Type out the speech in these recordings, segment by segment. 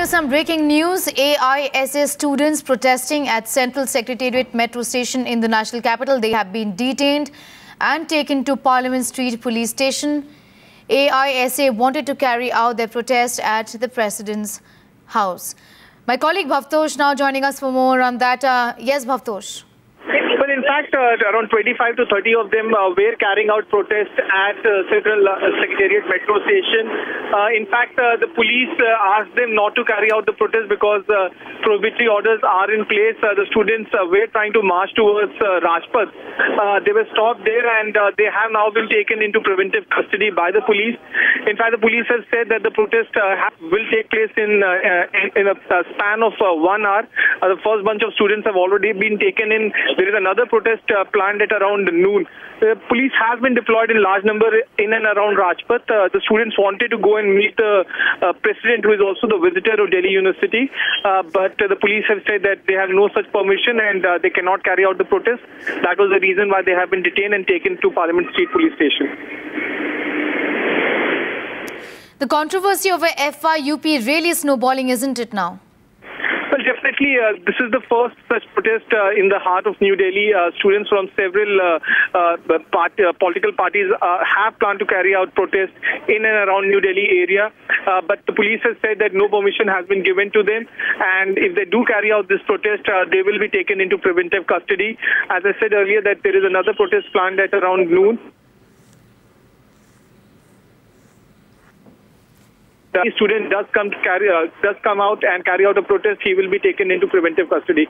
Some breaking news. AISA students protesting at Central Secretariat Metro Station in the national capital. They have been detained and taken to Parliament Street Police Station. AISA wanted to carry out their protest at the President's house. My colleague Bhavtosh now joining us for more on that. Yes, Bhavtosh. Well, in fact, around 25 to 30 of them were carrying out protests at Central Secretariat Metro Station. In fact, the police asked them not to carry out the protest because prohibitory orders are in place. The students were trying to march towards Rajpath. They were stopped there and they have now been taken into preventive custody by the police. In fact, the police have said that the protest will take place in a span of 1 hour. The first bunch of students have already been taken in. There is another protest planned at around noon. The police has been deployed in large number in and around Rajpath. The students wanted to go and meet the president, who is also the visitor of Delhi University. But the police have said that they have no such permission and they cannot carry out the protest. That was the reason why they have been detained and taken to Parliament Street Police Station. The controversy over FYUP really snowballing, isn't it now? Well, definitely, this is the first such protest in the heart of New Delhi. Students from several political parties have planned to carry out protests in and around New Delhi area. But the police has said that no permission has been given to them. And if they do carry out this protest, they will be taken into preventive custody. As I said earlier, that there is another protest planned at around noon. If a student does come out and carry out a protest, he will be taken into preventive custody.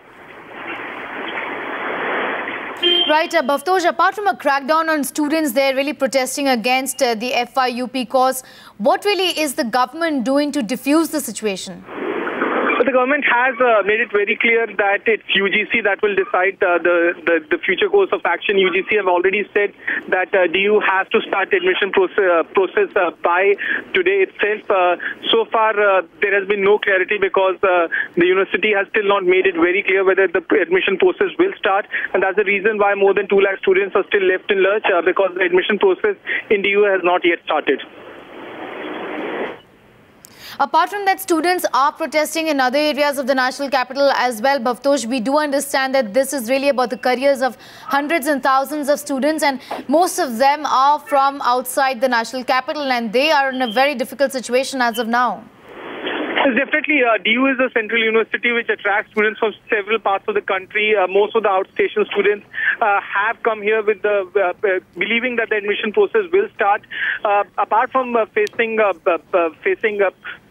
Right, Bhavtosh, apart from a crackdown on students, they're really protesting against the FYUP cause. What really is the government doing to diffuse the situation? The government has made it very clear that it's UGC that will decide the future course of action. UGC have already said that DU has to start admission process by today itself. So far, there has been no clarity because the university has still not made it very clear whether the admission process will start. And that's the reason why more than 2 lakh students are still left in lurch because the admission process in DU has not yet started. Apart from that, students are protesting in other areas of the national capital as well. Bhavtosh, we do understand that this is really about the careers of hundreds and thousands of students, and most of them are from outside the national capital, and they are in a very difficult situation as of now. Definitely, DU is a central university which attracts students from several parts of the country. Most of the outstation students have come here with the believing that the admission process will start. Apart from facing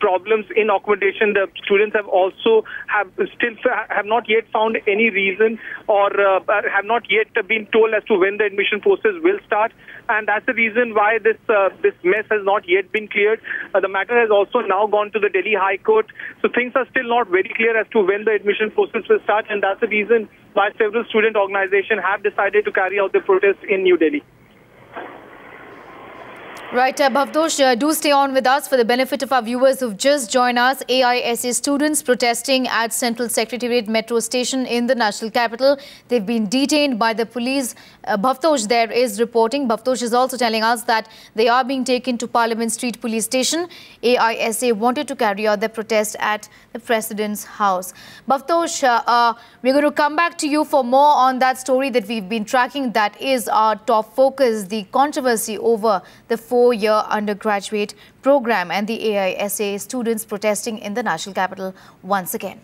problems in accommodation, the students have also have not yet found any reason or have not yet been told as to when the admission process will start, and that's the reason why this mess has not yet been cleared. The matter has also now gone to the Delhi High Court, so things are still not very clear as to when the admission process will start, and that's the reason why several student organizations have decided to carry out the protest in New Delhi. Right, Bhavtosh, do stay on with us for the benefit of our viewers who've just joined us. AISA students protesting at Central Secretariat Metro Station in the national capital. They've been detained by the police. Bhavtosh there is reporting. Bhavtosh is also telling us that they are being taken to Parliament Street Police Station. AISA wanted to carry out their protest at the President's house. Bhavtosh, we're going to come back to you for more on that story that we've been tracking. That is our top focus, the controversy over the 4-year undergraduate program and the AISA students protesting in the national capital once again.